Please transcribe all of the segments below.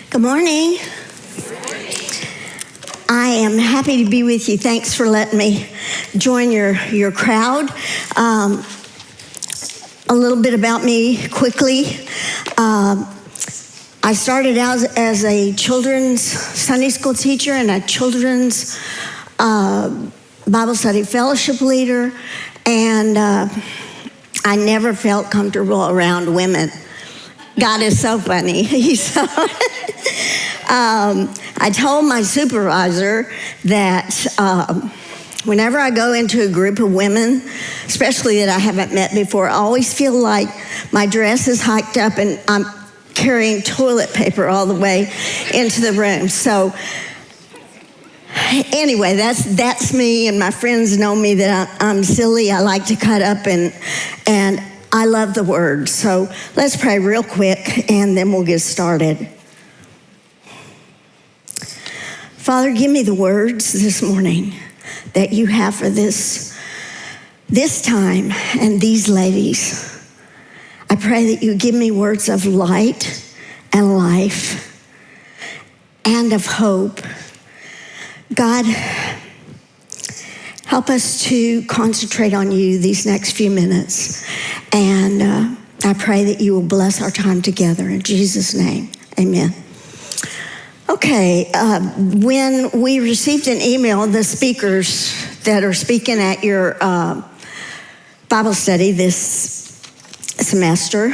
Good morning. I am happy to be with you. Thanks for letting me join your crowd. A little bit about me quickly. I started out as a children's Sunday school teacher and a children's Bible study fellowship leader, and I never felt comfortable around women. God is so funny. I told my supervisor that whenever I go into a group of women, especially that I haven't met before, I always feel like my dress is hiked up and I'm carrying toilet paper all the way into the room. So anyway, that's me, and my friends know me that I'm silly. I like to cut up, and I love the Word. So let's pray real quick, and then we'll get started. Father, give me the words this morning that you have for this time and these ladies. I pray that you give me words of light and life and of hope. God, help us to concentrate on you these next few minutes. And I pray that you will bless our time together. In Jesus' name, amen. Okay, when we received an email, the speakers that are speaking at your Bible study this semester,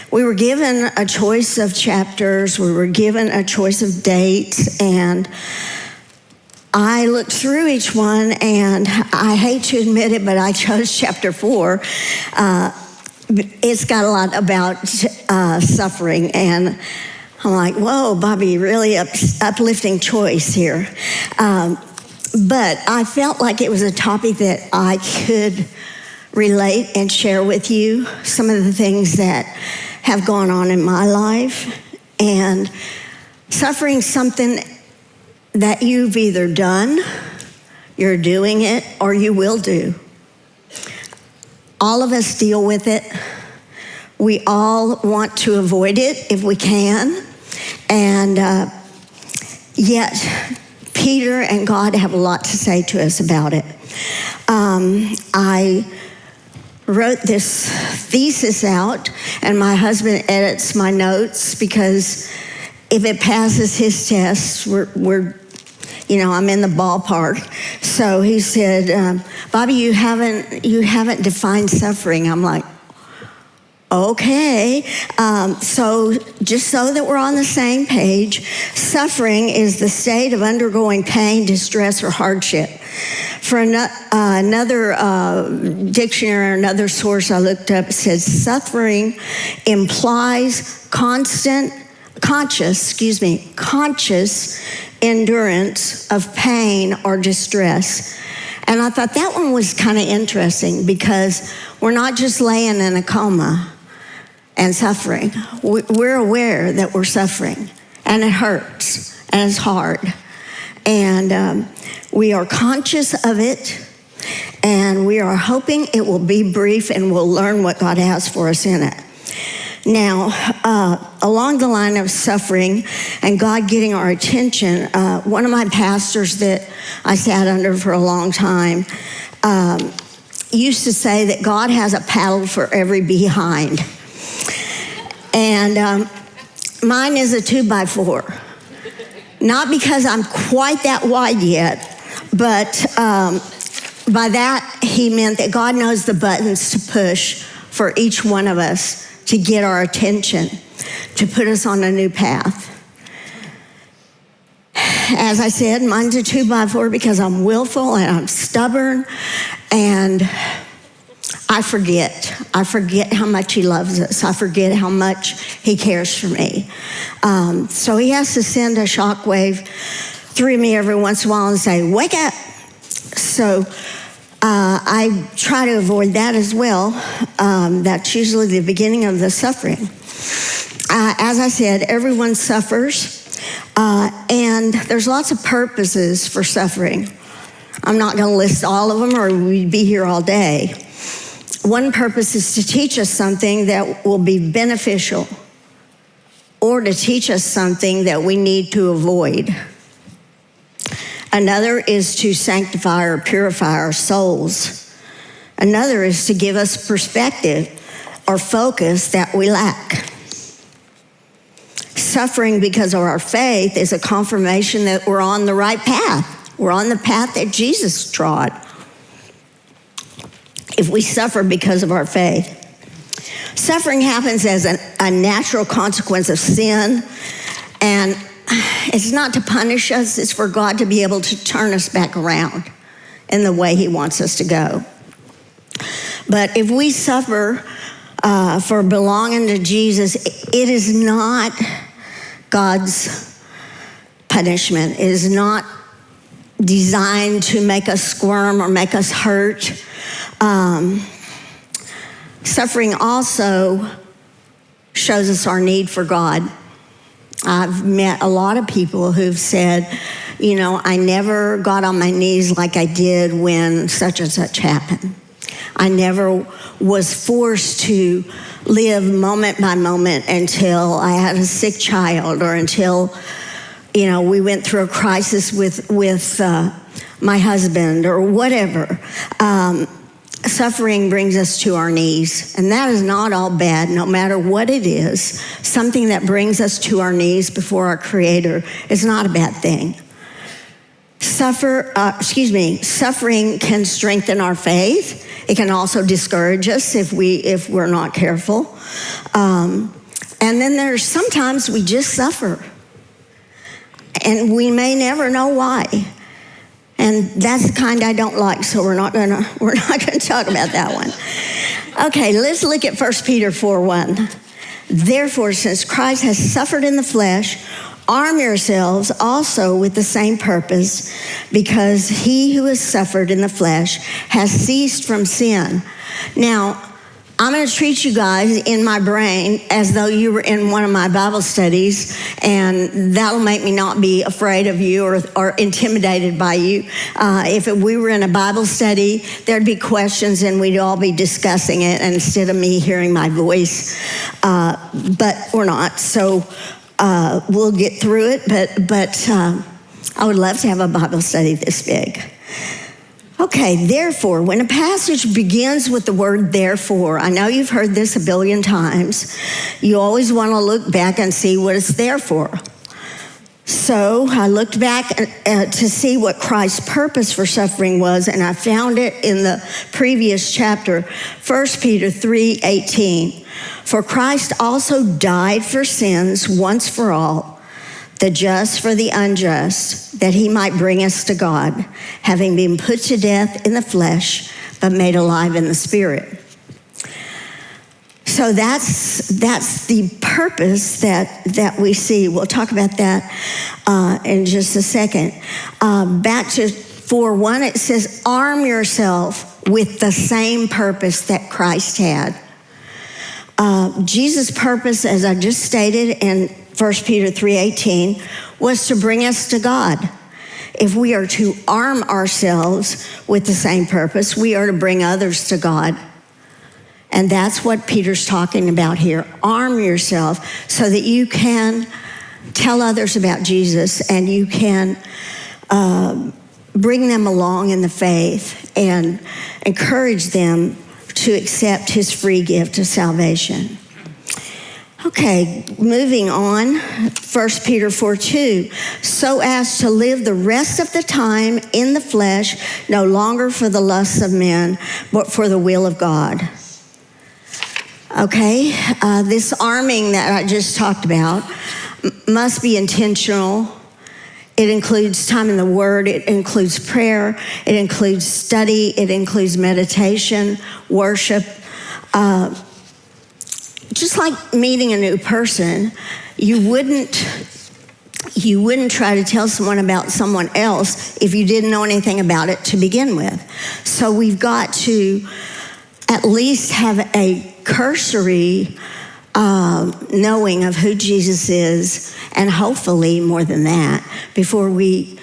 we were given a choice of chapters, we were given a choice of dates, and I looked through each one, and I hate to admit it, but I chose chapter 4. It's got a lot about suffering, and I'm like, whoa, Bobbie, really uplifting choice here. But I felt like it was a topic that I could relate and share with you some of the things that have gone on in my life. And suffering something that you've either done, you're doing it, or you will do. All of us deal with it. We all want to avoid it if we can. And yet, Peter and God have a lot to say to us about it. I wrote this thesis out, and my husband edits my notes because if it passes his test, we're I'm in the ballpark. So he said, Bobbie, you haven't defined suffering. I'm like, okay. So just so that we're on the same page, suffering is the state of undergoing pain, distress, or hardship. For another dictionary or another source I looked up, it says suffering implies conscious endurance of pain or distress. And I thought that one was kind of interesting because we're not just laying in a coma and suffering. We're aware that we're suffering, and it hurts, and it's hard. And we are conscious of it, and we are hoping it will be brief and we'll learn what God has for us in it. Now, along the line of suffering and God getting our attention, one of my pastors that I sat under for a long time used to say that God has a paddle for every behind. And mine is a 2x4. Not because I'm quite that wide yet, but by that he meant that God knows the buttons to push for each one of us to get our attention, to put us on a new path. As I said, mine's a 2x4 because I'm willful and I'm stubborn, and I forget how much he loves us. I forget how much he cares for me. So he has to send a shockwave through me every once in a while and say, wake up. So I try to avoid that as well. That's usually the beginning of the suffering. As I said, everyone suffers, and there's lots of purposes for suffering. I'm not going to list all of them or we'd be here all day. One purpose is to teach us something that will be beneficial or to teach us something that we need to avoid. Another is to sanctify or purify our souls. Another is to give us perspective or focus that we lack. Suffering because of our faith is a confirmation that we're on the right path. We're on the path that Jesus trod. If we suffer because of our faith. Suffering happens as a natural consequence of sin, and it's not to punish us, it's for God to be able to turn us back around in the way he wants us to go. But if we suffer for belonging to Jesus, it is not God's punishment. It is not designed to make us squirm or make us hurt. Suffering also shows us our need for God. I've met a lot of people who've said, I never got on my knees like I did when such and such happened. I never was forced to live moment by moment until I had a sick child or until, we went through a crisis with my husband or whatever. Suffering brings us to our knees, and that is not all bad, no matter what it is. Something that brings us to our knees before our Creator is not a bad thing. Suffering can strengthen our faith. It can also discourage us if we're not careful. And then there's sometimes we just suffer, and we may never know why. And that's the kind I don't like, so we're not gonna talk about that one. Okay, let's look at 1 Peter 4:1. Therefore, since Christ has suffered in the flesh, arm yourselves also with the same purpose, because he who has suffered in the flesh has ceased from sin. Now, I'm going to treat you guys in my brain as though you were in one of my Bible studies, and that'll make me not be afraid of you or intimidated by you. If we were in a Bible study, there'd be questions and we'd all be discussing it instead of me hearing my voice, but we're not. So we'll get through it, but I would love to have a Bible study this big. Okay, therefore, when a passage begins with the word therefore, I know you've heard this a billion times. You always want to look back and see what it's there for. So I looked back to see what Christ's purpose for suffering was, and I found it in the previous chapter, 1 Peter 3:18. For Christ also died for sins once for all, the just for the unjust, that he might bring us to God, having been put to death in the flesh, but made alive in the spirit. So that's the purpose that we see. We'll talk about that in just a second. Back to 4:1, it says, arm yourself with the same purpose that Christ had. Jesus' purpose, as I just stated in 1 Peter 3:18, was to bring us to God. If we are to arm ourselves with the same purpose, we are to bring others to God. And that's what Peter's talking about here. Arm yourself so that you can tell others about Jesus and you can bring them along in the faith and encourage them to accept his free gift of salvation. Okay, moving on, 1 Peter 4:2, so as to live the rest of the time in the flesh, no longer for the lusts of men, but for the will of God. Okay, this arming that I just talked about must be intentional. It includes time in the Word, it includes prayer, it includes study, it includes meditation, worship. Just like meeting a new person, you wouldn't try to tell someone about someone else if you didn't know anything about it to begin with. So we've got to at least have a cursory knowing of who Jesus is, and hopefully more than that, before we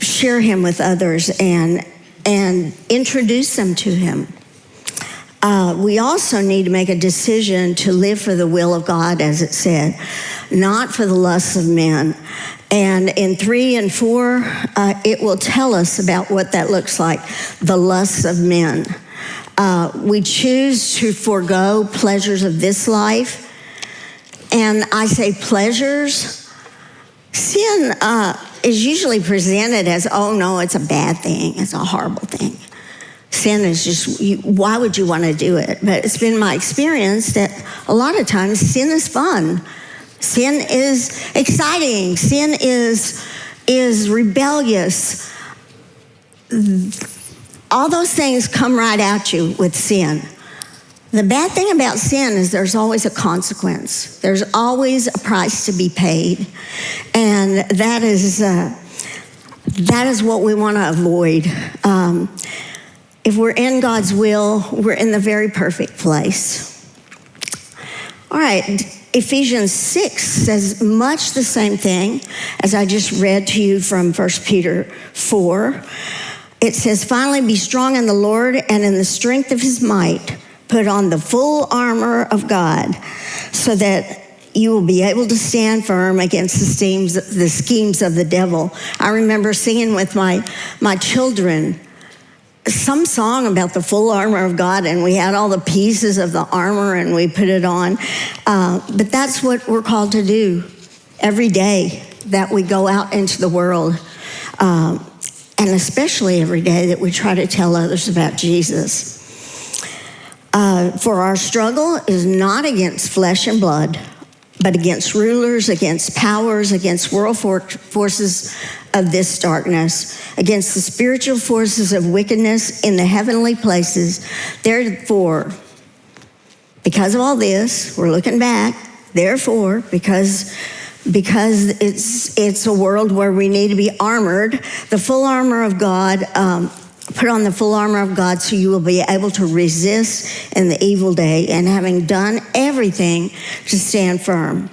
share him with others and introduce them to him. we also need to make a decision to live for the will of God, as it said, not for the lusts of men. And in 3 and 4, it will tell us about what that looks like, the lusts of men. We choose to forego pleasures of this life. And I say pleasures. Sin is usually presented as, oh no, it's a bad thing, it's a horrible thing. Sin is just, why would you want to do it? But it's been my experience that a lot of times sin is fun. Sin is exciting. Sin is rebellious. All those things come right at you with sin. The bad thing about sin is there's always a consequence. There's always a price to be paid. And that is what we want to avoid. If we're in God's will, we're in the very perfect place. All right, Ephesians 6 says much the same thing as I just read to you from 1 Peter 4. It says, finally, be strong in the Lord and in the strength of his might. Put on the full armor of God so that you will be able to stand firm against the schemes of the devil. I remember singing with my children some song about the full armor of God, and we had all the pieces of the armor and we put it on. But that's what we're called to do every day that we go out into the world, and especially every day that we try to tell others about Jesus. For our struggle is not against flesh and blood, but against rulers, against powers, against world forces of this darkness, against the spiritual forces of wickedness in the heavenly places. Therefore, because of all this, we're looking back, therefore, because it's a world where we need to be armored, the full armor of God, put on the full armor of God so you will be able to resist in the evil day, and having done everything to stand firm.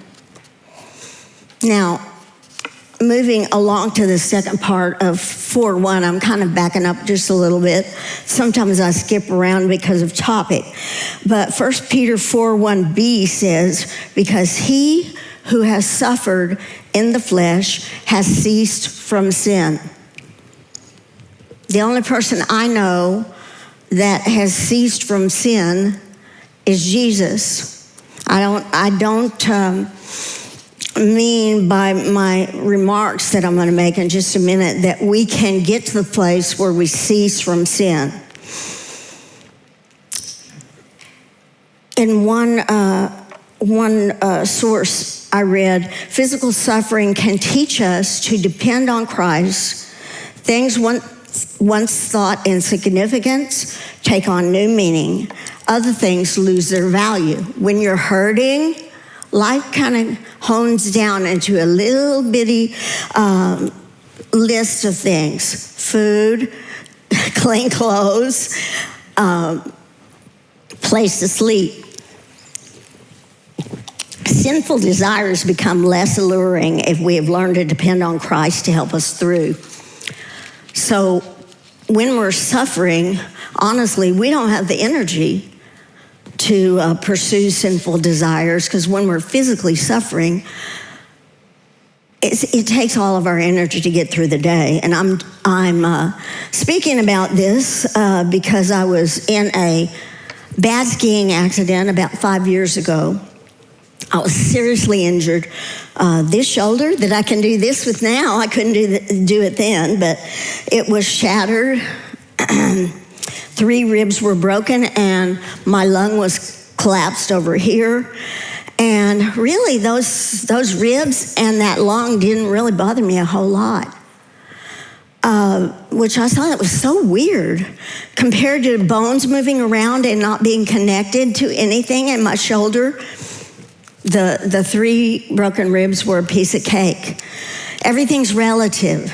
Now, moving along to the second part of 4:1, I'm kind of backing up just a little bit. Sometimes I skip around because of topic. But 1 Peter 4:1b says, because he who has suffered in the flesh has ceased from sin. The only person I know that has ceased from sin is Jesus. I don't mean by my remarks that I'm going to make in just a minute that we can get to the place where we cease from sin. In one source I read, physical suffering can teach us to depend on Christ. Things once thought insignificant take on new meaning. Other things lose their value. When you're hurting, life kind of hones down into a little bitty list of things: food, clean clothes, place to sleep. Sinful desires become less alluring if we have learned to depend on Christ to help us through. So when we're suffering, honestly, we don't have the energy to pursue sinful desires, because when we're physically suffering, it takes all of our energy to get through the day. And I'm speaking about this because I was in a bad skiing accident about 5 years ago. I was seriously injured. This shoulder that I can do this with now, I couldn't do it then, but it was shattered. 3 ribs were broken, and my lung was collapsed over here. And really, those ribs and that lung didn't really bother me a whole lot, which I thought was so weird compared to bones moving around and not being connected to anything in my shoulder. The 3 broken ribs were a piece of cake. Everything's relative.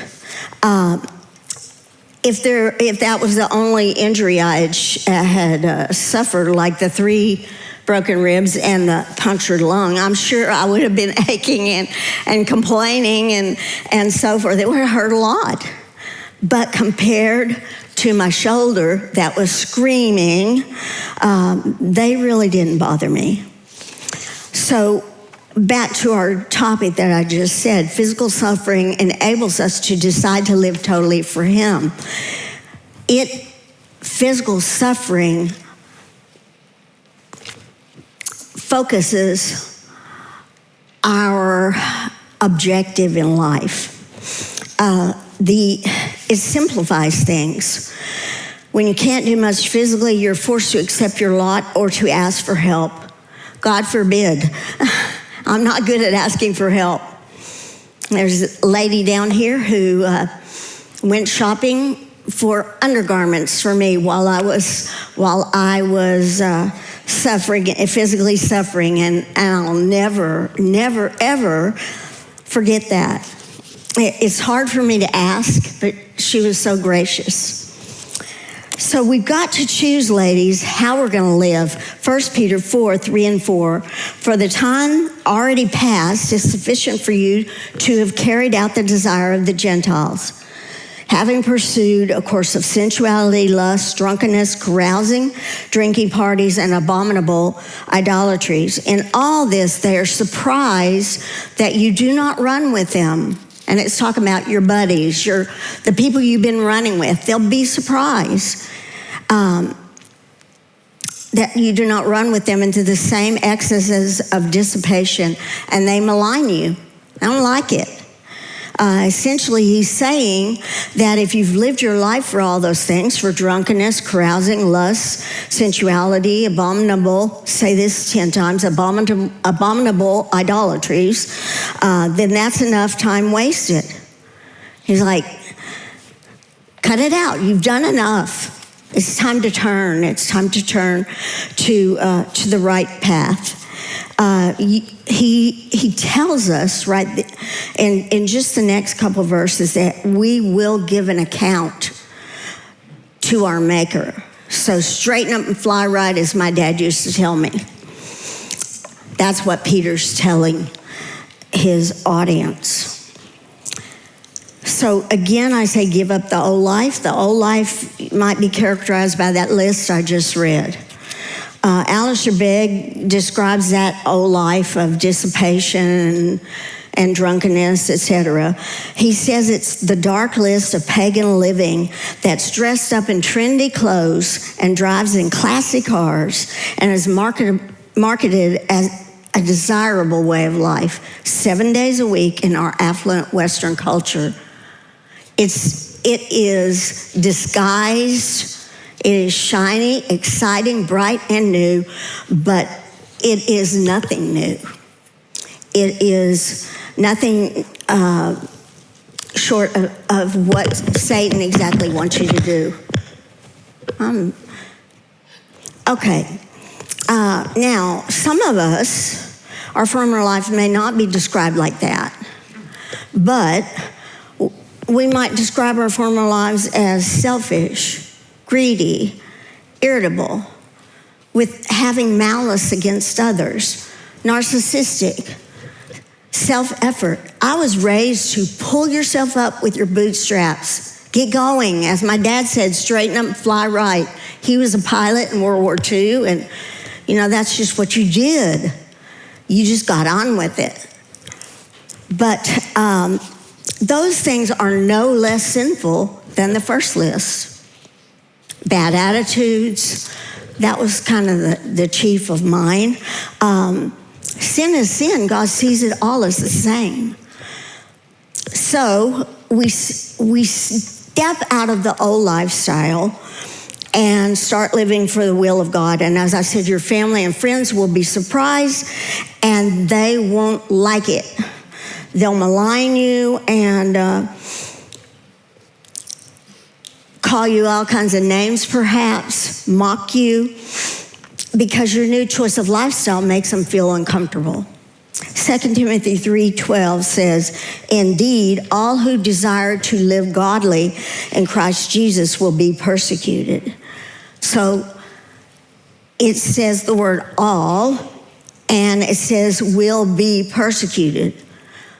If that was the only injury I had suffered, like the 3 broken ribs and the punctured lung, I'm sure I would have been aching and complaining and so forth. It would have hurt a lot. But compared to my shoulder that was screaming, they really didn't bother me. So back to our topic that I just said, physical suffering enables us to decide to live totally for Him. Physical suffering focuses our objective in life. It simplifies things. When you can't do much physically, you're forced to accept your lot or to ask for help. God forbid. I'm not good at asking for help. There's a lady down here who went shopping for undergarments for me while I was suffering, physically suffering, and I'll never, ever forget that. It's hard for me to ask, but she was so gracious. So we've got to choose, ladies, how we're going to live. 1 Peter 4, 3 and 4. For the time already past is sufficient for you to have carried out the desire of the Gentiles, having pursued a course of sensuality, lust, drunkenness, carousing, drinking parties, and abominable idolatries. In all this, they are surprised that you do not run with them. And it's talking about your buddies, the people you've been running with. They'll be surprised that you do not run with them into the same excesses of dissipation, and they malign you. I don't like it. Essentially, he's saying that if you've lived your life for all those things, for drunkenness, carousing, lust, sensuality, abominable, say this 10 times, abominable idolatries, then that's enough time wasted. He's like, cut it out. You've done enough. It's time to turn. It's time to turn to the right path. He tells us, right, in just the next couple of verses, that we will give an account to our Maker. So straighten up and fly right, as my dad used to tell me. That's what Peter's telling his audience. So again, I say give up the old life. The old life might be characterized by that list I just read. Alistair Begg describes that old life of dissipation and drunkenness, etc. He says it's the dark list of pagan living that's dressed up in trendy clothes and drives in classy cars and is marketed as a desirable way of life 7 days a week in our affluent Western culture. It is disguised. It is shiny, exciting, bright, and new, but it is nothing new. It is nothing short of what Satan exactly wants you to do. Okay. Now, some of us, our former life may not be described like that, but we might describe our former lives as selfish, greedy, irritable, with having malice against others, narcissistic, self-effort. I was raised to pull yourself up with your bootstraps. Get going. As my dad said, straighten up and fly right. He was a pilot in World War II, and, that's just what you did. You just got on with it. But those things are no less sinful than the first list. Bad attitudes, that was kind of the chief of mine. Sin is sin. God sees it all as the same. So we step out of the old lifestyle and start living for the will of God. And as I said, your family and friends will be surprised, and they won't like it. They'll malign you and call you all kinds of names, perhaps, mock you, because your new choice of lifestyle makes them feel uncomfortable. 2 Timothy 3:12 says, indeed, all who desire to live godly in Christ Jesus will be persecuted. So it says the word all, and it says will be persecuted.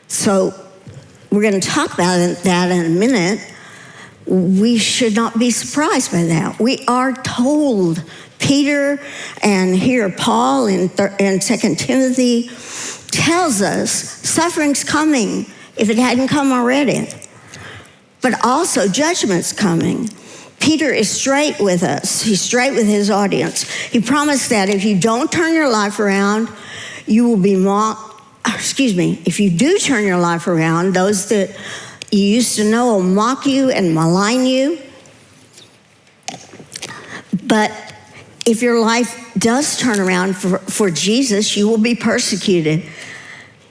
So we're going to talk about that in a minute. we should not be surprised by that. We are told, Peter and here Paul in 2 Timothy tells us suffering's coming if it hadn't come already. But also judgment's coming. Peter is straight with us. He's straight with his audience. He promised that if you don't turn your life around, you will be mocked. If you do turn your life around, those that you used to know will mock you and malign you. But if your life does turn around for Jesus, you will be persecuted.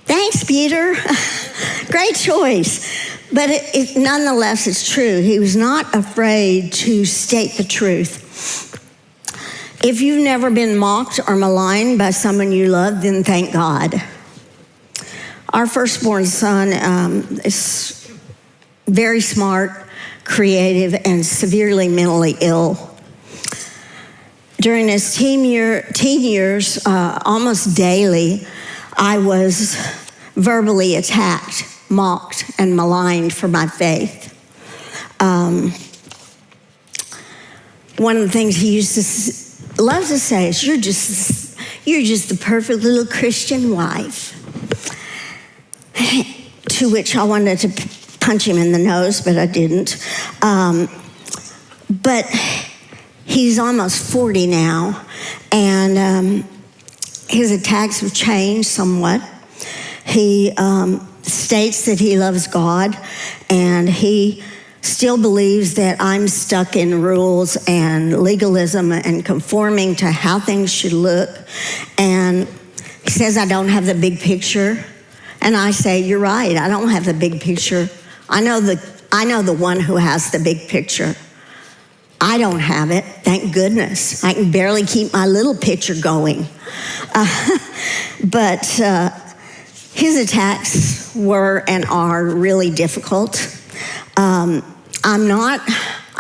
Thanks, Peter. Great choice. But nonetheless, it's true. He was not afraid to state the truth. If you've never been mocked or maligned by someone you love, then thank God. Our firstborn son is very smart, creative, and severely mentally ill. During his teen years, almost daily, I was verbally attacked, mocked, and maligned for my faith. One of the things he used to love to say is, "You're just the perfect little Christian wife." To which I wanted to punch him in the nose, but I didn't. But he's almost 40 now, and his attacks have changed somewhat. He states that he loves God, and he still believes that I'm stuck in rules and legalism and conforming to how things should look. And he says I don't have the big picture. And I say, you're right, I don't have the big picture. I know the one who has the big picture. I don't have it, thank goodness. I can barely keep my little picture going. But his attacks were and are really difficult. I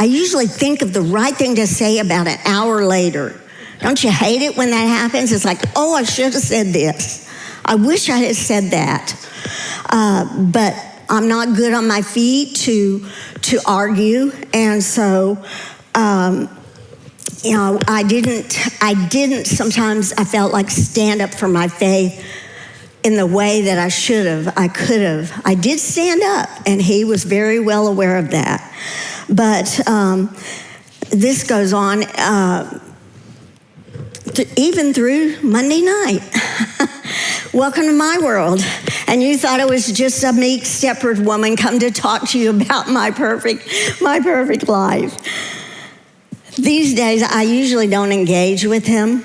usually think of the right thing to say about an hour later. Don't you hate it when that happens? It's like, oh, I should have said this. I wish I had said that. But I'm not good on my feet to argue. And so, I didn't sometimes, I felt like stand up for my faith in the way that I should have, I could have. I did stand up, and he was very well aware of that. But this goes on even through Monday night. Welcome to my world. And you thought it was just a meek shepherd woman come to talk to you about my perfect life. These days, I usually don't engage with him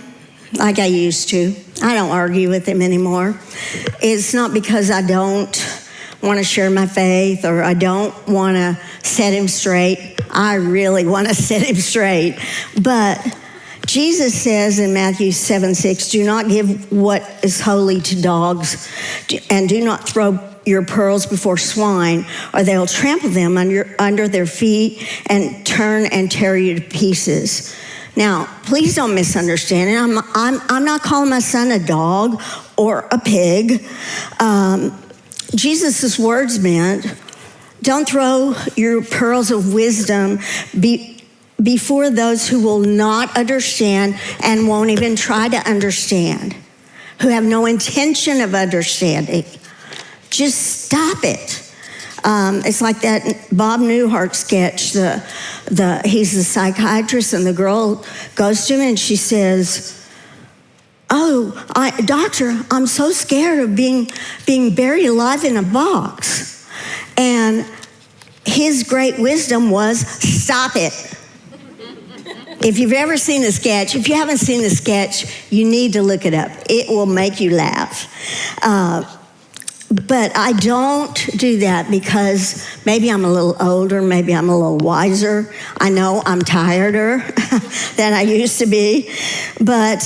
like I used to. I don't argue with him anymore. It's not because I don't want to share my faith or I don't want to set him straight. I really want to set him straight. But Jesus says in Matthew 7:6, do not give what is holy to dogs, and do not throw your pearls before swine, or they'll trample them under their feet and turn and tear you to pieces. Now, please don't misunderstand it. I'm not calling my son a dog or a pig. Jesus' words meant, don't throw your pearls of wisdom before those who will not understand and won't even try to understand, who have no intention of understanding. Just stop it. It's like that Bob Newhart sketch. He's the psychiatrist, and the girl goes to him and she says, doctor, I'm so scared of being buried alive in a box. And his great wisdom was, stop it. If you've ever seen the sketch, if you haven't seen the sketch, you need to look it up. It will make you laugh. But I don't do that because maybe I'm a little older, maybe I'm a little wiser. I know I'm tireder than I used to be. But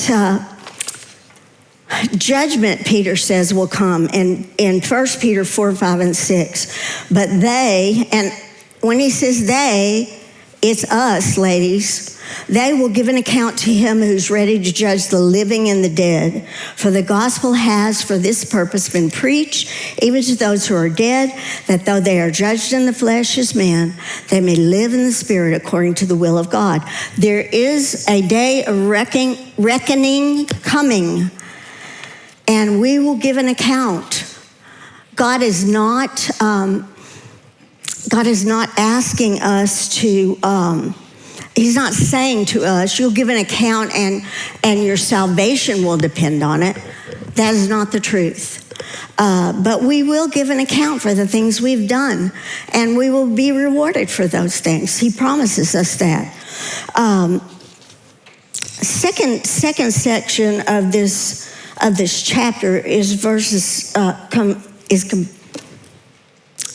judgment, Peter says, will come in 1 Peter 4, 5, and 6. But they, and when he says they, it's us, ladies. They will give an account to him who's ready to judge the living and the dead. For the gospel has for this purpose been preached, even to those who are dead, that though they are judged in the flesh as men, they may live in the spirit according to the will of God. There is a day of reckoning coming, and we will give an account. God is not asking us to, he's not saying to us, you'll give an account and your salvation will depend on it. That is not the truth. But we will give an account for the things we've done, and we will be rewarded for those things. He promises us that. Second section of this chapter is verses,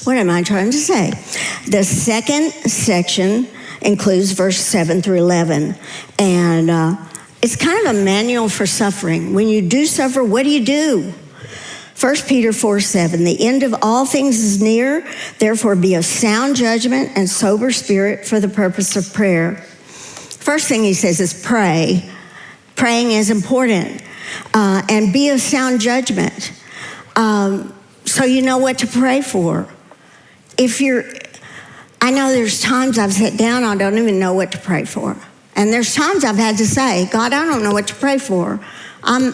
what am I trying to say? The second section includes verse 7 through 11. And it's kind of a manual for suffering. When you do suffer, what do you do? 1 Peter 4:7, the end of all things is near. Therefore be of sound judgment and sober spirit for the purpose of prayer. First thing he says is pray. Praying is important. And be of sound judgment. So you know what to pray for. I know there's times I've sat down, I don't even know what to pray for. And there's times I've had to say, God, I don't know what to pray for. I'm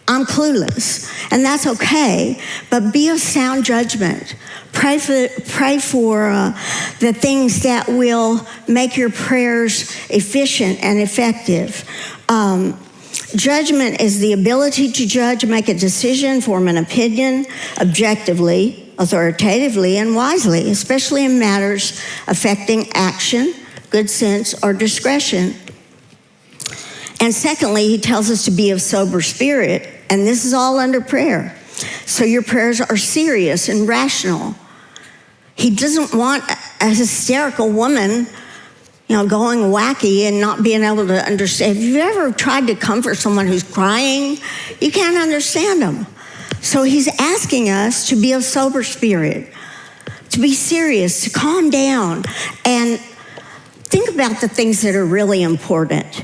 clueless. And that's okay, but be of sound judgment. Pray for the things that will make your prayers efficient and effective. Judgment is the ability to judge, make a decision, form an opinion objectively, authoritatively, and wisely, especially in matters affecting action, good sense, or discretion. And secondly, he tells us to be of sober spirit, and this is all under prayer. So your prayers are serious and rational. He doesn't want a hysterical woman, going wacky and not being able to understand. If you've ever tried to comfort someone who's crying, you can't understand them. So he's asking us to be of sober spirit, to be serious, to calm down, and think about the things that are really important.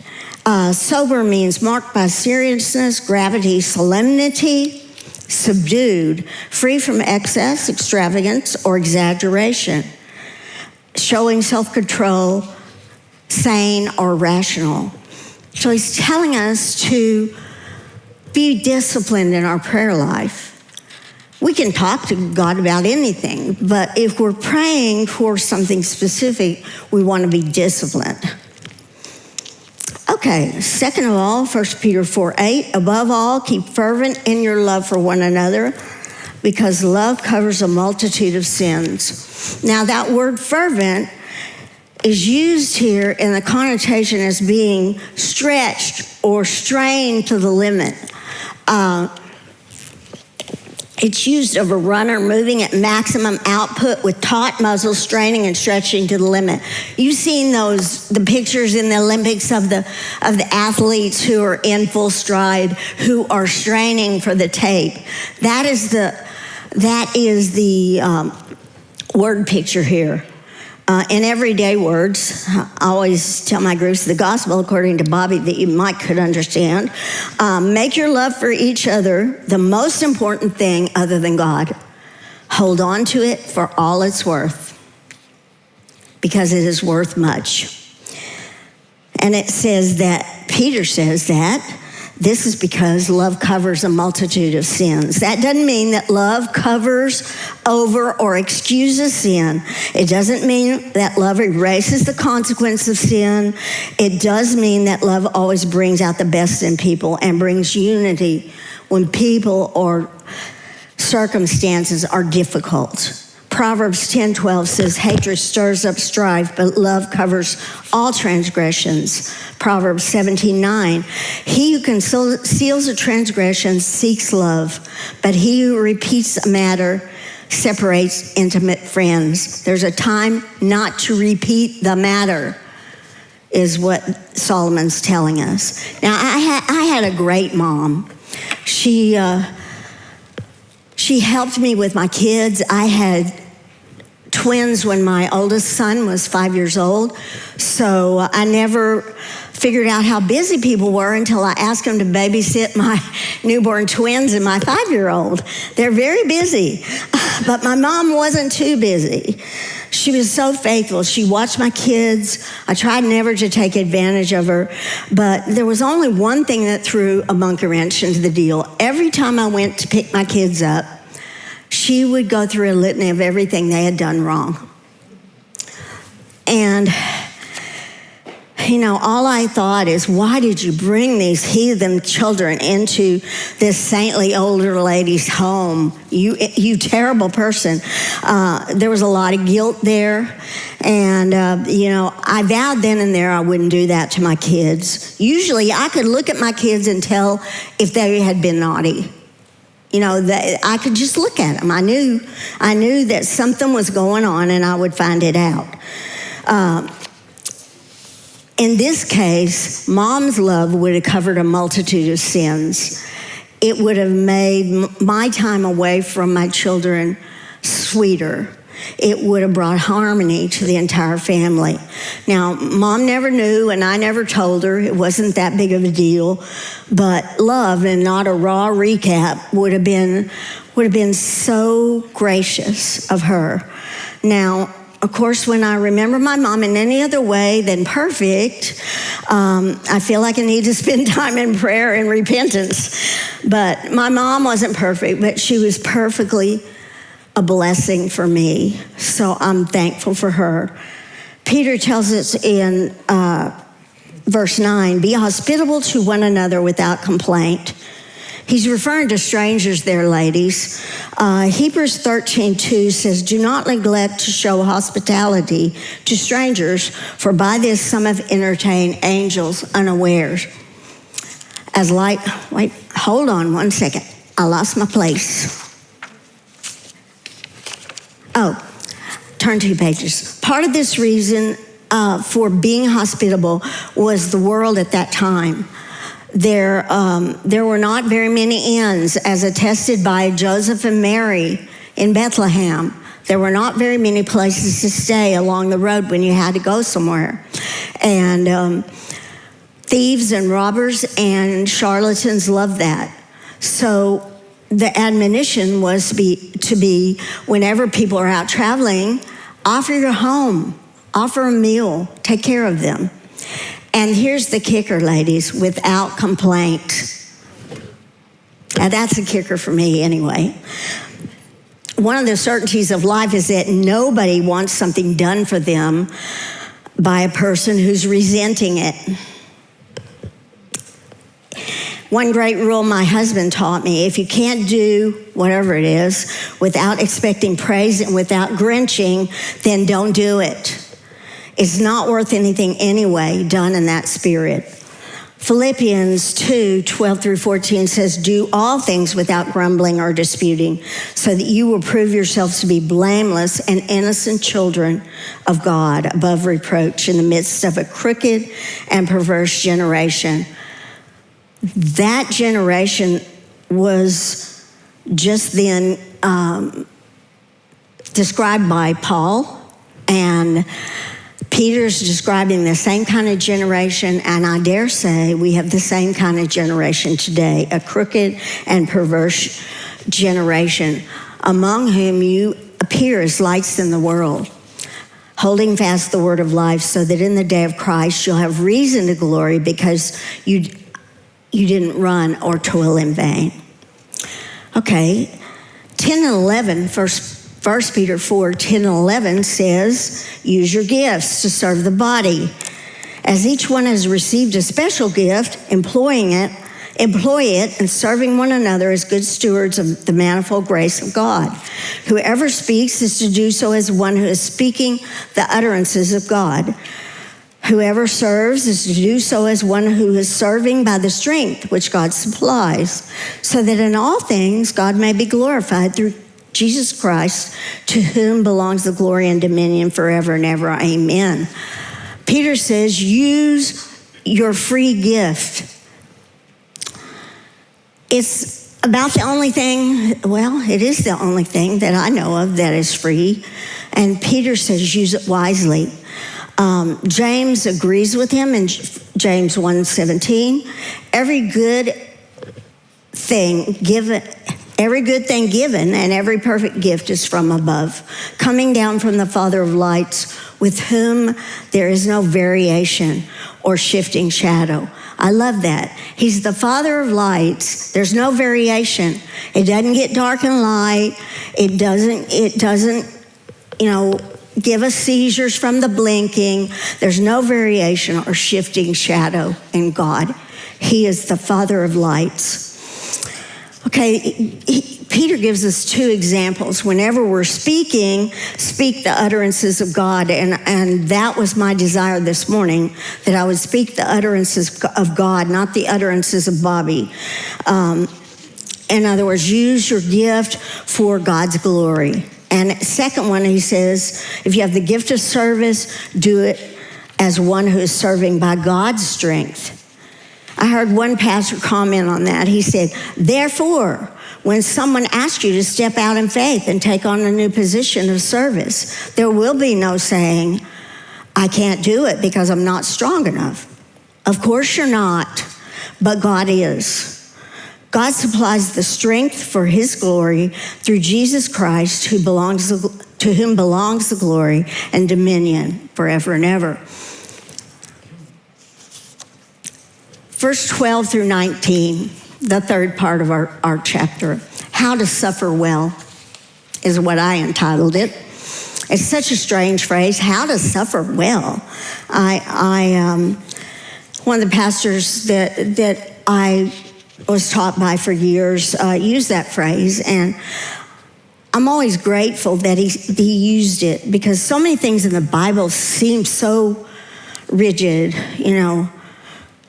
Sober means marked by seriousness, gravity, solemnity, subdued, free from excess, extravagance, or exaggeration, showing self-control, sane or rational. So he's telling us to be disciplined in our prayer life. We can talk to God about anything, but if we're praying for something specific, we want to be disciplined. Okay, second of all, 1 Peter 4:8, above all, keep fervent in your love for one another, because love covers a multitude of sins. Now that word fervent is used here in the connotation as being stretched or strained to the limit. It's used of a runner moving at maximum output with taut muzzle, straining and stretching to the limit. You've seen the pictures in the Olympics of the athletes who are in full stride, who are straining for the tape. That is the word picture here. In everyday words, I always tell my groups the gospel according to Bobbie that you might could understand. Make your love for each other the most important thing other than God. Hold on to it for all it's worth, because it is worth much. And it says that, Peter says that, this is because love covers a multitude of sins. That doesn't mean that love covers over or excuses sin. It doesn't mean that love erases the consequence of sin. It does mean that love always brings out the best in people and brings unity when people or circumstances are difficult. Proverbs 10:12 says, hatred stirs up strife, but love covers all transgressions. Proverbs 17:9, he who conceals a transgression seeks love, but he who repeats a matter separates intimate friends. There's a time not to repeat the matter, is what Solomon's telling us. Now, I had a great mom. She helped me with my kids. I had twins when my oldest son was 5 years old, so I never figured out how busy people were until I asked them to babysit my newborn twins and my 5-year-old. They're very busy, but my mom wasn't too busy. She was so faithful. She watched my kids. I tried never to take advantage of her, but there was only one thing that threw a monkey wrench into the deal. Every time I went to pick my kids up, she would go through a litany of everything they had done wrong. And all I thought is, why did you bring these heathen children into this saintly older lady's home? You terrible person. There was a lot of guilt there. And, I vowed then and there I wouldn't do that to my kids. Usually I could look at my kids and tell if they had been naughty. I could just look at them. I knew that something was going on and I would find it out. In this case, mom's love would have covered a multitude of sins. It would have made my time away from my children sweeter. It would have brought harmony to the entire family. Now, mom never knew, and I never told her. It wasn't that big of a deal. But love and not a raw recap would have been so gracious of her. Now, of course, when I remember my mom in any other way than perfect, I feel like I need to spend time in prayer and repentance. But my mom wasn't perfect, but she was perfectly a blessing for me. So I'm thankful for her. Peter tells us in verse 9, be hospitable to one another without complaint. He's referring to strangers there, ladies. Hebrews 13:2 says, do not neglect to show hospitality to strangers, for by this some have entertained angels unawares. Wait, hold on one second. I lost my place. Oh, turn 2 pages. Part of this reason for being hospitable was the world at that time. There were not very many inns, as attested by Joseph and Mary in Bethlehem. There were not very many places to stay along the road when you had to go somewhere. And thieves and robbers and charlatans loved that. So the admonition was to be whenever people are out traveling, offer your home, offer a meal, take care of them. And here's the kicker, ladies, without complaint. Now, that's a kicker for me anyway. One of the certainties of life is that nobody wants something done for them by a person who's resenting it. One great rule my husband taught me, if you can't do whatever it is without expecting praise and without grinching, then don't do it. It's not worth anything anyway, done in that spirit. Philippians 2:12-14 says, do all things without grumbling or disputing, so that you will prove yourselves to be blameless and innocent children of God, above reproach in the midst of a crooked and perverse generation. That generation was just then described by Paul, and Peter's describing the same kind of generation, and I dare say we have the same kind of generation today, a crooked and perverse generation, among whom you appear as lights in the world, holding fast the word of life, so that in the day of Christ you'll have reason to glory, because you didn't run or toil in vain. Okay, 10 and 11, 1 Peter 4:10 and 11 says, use your gifts to serve the body. As each one has received a special gift, employ it in serving one another as good stewards of the manifold grace of God. Whoever speaks is to do so as one who is speaking the utterances of God. Whoever serves is to do so as one who is serving by the strength which God supplies, so that in all things God may be glorified through Jesus Christ, to whom belongs the glory and dominion forever and ever. Amen. Peter says, use your free gift. It's about the only thing, well, it is the only thing that I know of that is free. And Peter says, use it wisely. James agrees with him in James 1:17. Every good thing given and every perfect gift is from above, coming down from the Father of lights, with whom there is no variation or shifting shadow. I love that. He's the Father of lights. There's no variation. It doesn't get dark and light. It doesn't, give us seizures from the blinking. There's no variation or shifting shadow in God. He is the Father of lights. Okay, Peter gives us two examples. Whenever we're speaking, speak the utterances of God. And that was my desire this morning, that I would speak the utterances of God, not the utterances of Bobbie. In other words, use your gift for God's glory. And second one, he says, if you have the gift of service, do it as one who is serving by God's strength. I heard one pastor comment on that. He said, therefore, when someone asks you to step out in faith and take on a new position of service, there will be no saying, I can't do it because I'm not strong enough. Of course you're not, but God is. God supplies the strength for his glory through Jesus Christ, to whom belongs the glory and dominion forever and ever. Verse 12 through 19, the third part of our chapter, How to Suffer Well, is what I entitled it. It's such a strange phrase, how to suffer well. One of the pastors that I was taught by for years used that phrase, and I'm always grateful that he used it, because so many things in the Bible seem so rigid,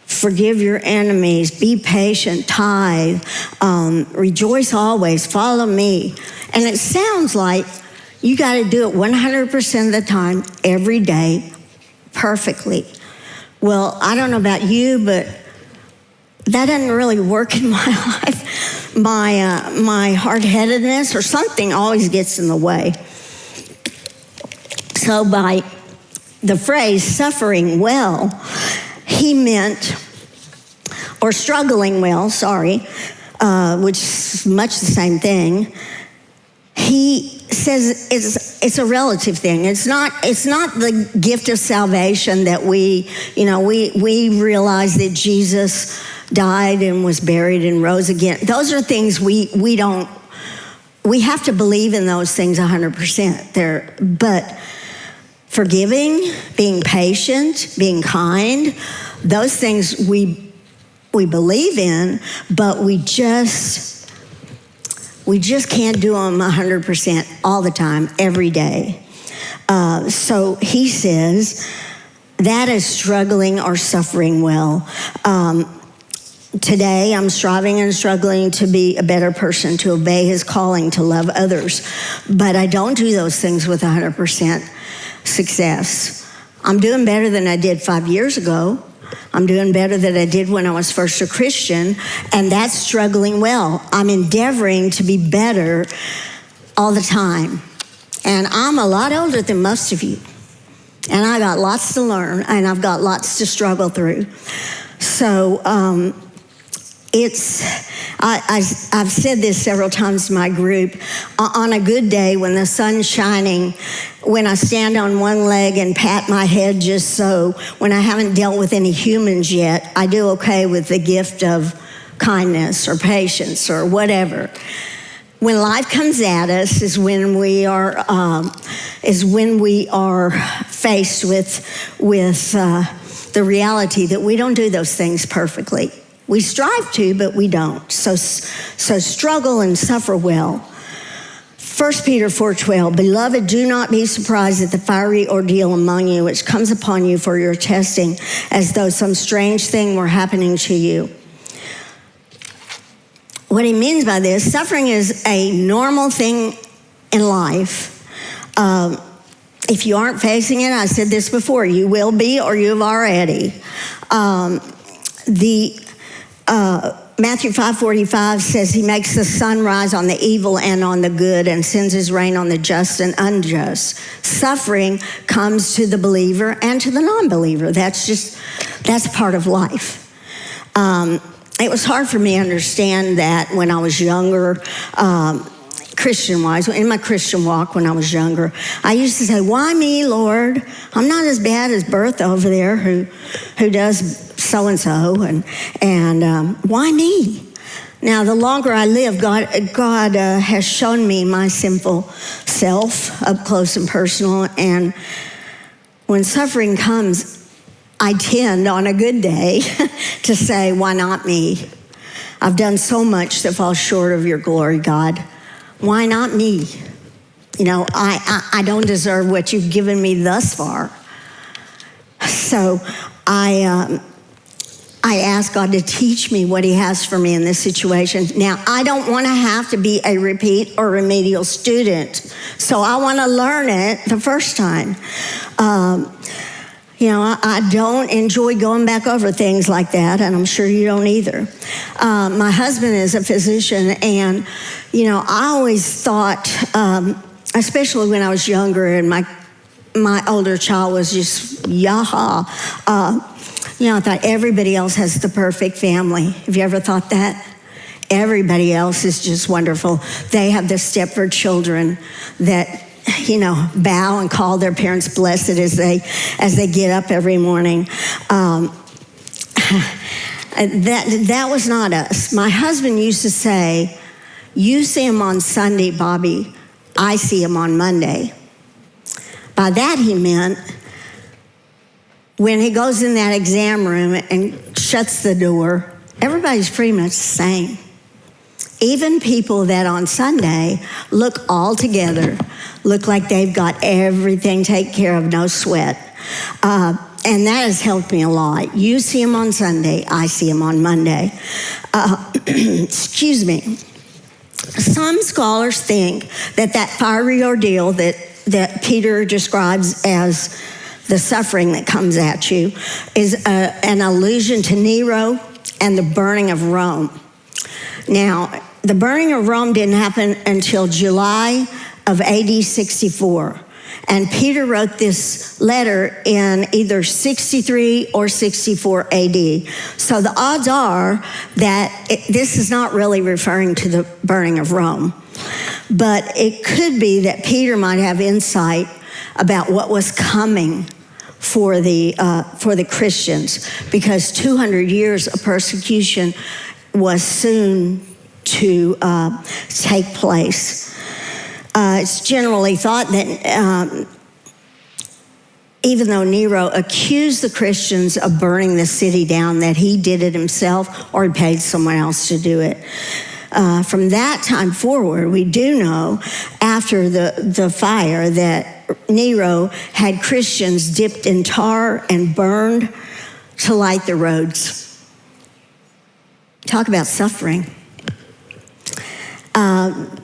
forgive your enemies, be patient, tithe, rejoice always, follow me. And it sounds like you got to do it 100% of the time, every day, perfectly. Well, I don't know about you, but that doesn't really work in my life. My hard-headedness or something always gets in the way. So by the phrase suffering well, he meant, or struggling well, which is much the same thing. He says it's a relative thing. It's not the gift of salvation that we realize that Jesus died and was buried and rose again. Those are things we have to believe in those things 100%. But forgiving, being patient, being kind, those things we believe in, but we just can't do them 100% all the time, every day. So he says that is struggling or suffering well. Today, I'm striving and struggling to be a better person, to obey his calling, to love others. But I don't do those things with 100% success. I'm doing better than I did 5 years ago. I'm doing better than I did when I was first a Christian, and that's struggling well. I'm endeavoring to be better all the time. And I'm a lot older than most of you. And I got lots to learn, and I've got lots to struggle through. So I've said this several times in my group. On a good day, when the sun's shining, when I stand on one leg and pat my head just so, when I haven't dealt with any humans yet, I do okay with the gift of kindness or patience or whatever. When life comes at us is when we are faced with the reality that we don't do those things perfectly. We strive to, but we don't. So struggle and suffer well. 1 Peter 4:12, Beloved, do not be surprised at the fiery ordeal among you, which comes upon you for your testing, as though some strange thing were happening to you. What he means by this, suffering is a normal thing in life. If you aren't facing it, I said this before, you will be or you've already. Matthew 5:45 says he makes the sun rise on the evil and on the good and sends his rain on the just and unjust. Suffering comes to the believer and to the non-believer. That's part of life. It was hard for me to understand that when I was younger, Christian-wise, in my Christian walk when I was younger. I used to say, why me, Lord? I'm not as bad as Bertha over there who does so-and-so, and why me? Now, the longer I live, God has shown me my sinful self up close and personal, and when suffering comes, I tend on a good day to say, why not me? I've done so much that falls short of your glory, God. Why not me? You know, I don't deserve what you've given me thus far. So I ask God to teach me what he has for me in this situation. Now, I don't want to have to be a repeat or remedial student. So I want to learn it the first time. You know, I don't enjoy going back over things like that, and I'm sure you don't either. My husband is a physician, and, you know, I always thought, especially when I was younger and my older child was just, you know, I thought everybody else has the perfect family. Have you ever thought that? Everybody else is just wonderful. They have the Stepford children that, you know, bow and call their parents blessed as they get up every morning. That was not us. My husband used to say, you see him on Sunday, Bobbie, I see him on Monday. By that he meant when he goes in that exam room and shuts the door, everybody's pretty much the same. Even people that on Sunday look all together, look like they've got everything taken care of, no sweat. And that has helped me a lot. You see him on Sunday, I see him on Monday. Excuse me. Some scholars think that fiery ordeal that Peter describes as the suffering that comes at you is an allusion to Nero and the burning of Rome. Now, the burning of Rome didn't happen until July of AD 64. And Peter wrote this letter in either 63 or 64 AD. So the odds are that this is not really referring to the burning of Rome. But it could be that Peter might have insight about what was coming for the Christians, because 200 years of persecution was soon to take place. It's generally thought that even though Nero accused the Christians of burning the city down, that he did it himself or he paid someone else to do it. From that time forward, we do know after the fire that Nero had Christians dipped in tar and burned to light the roads. Talk about suffering.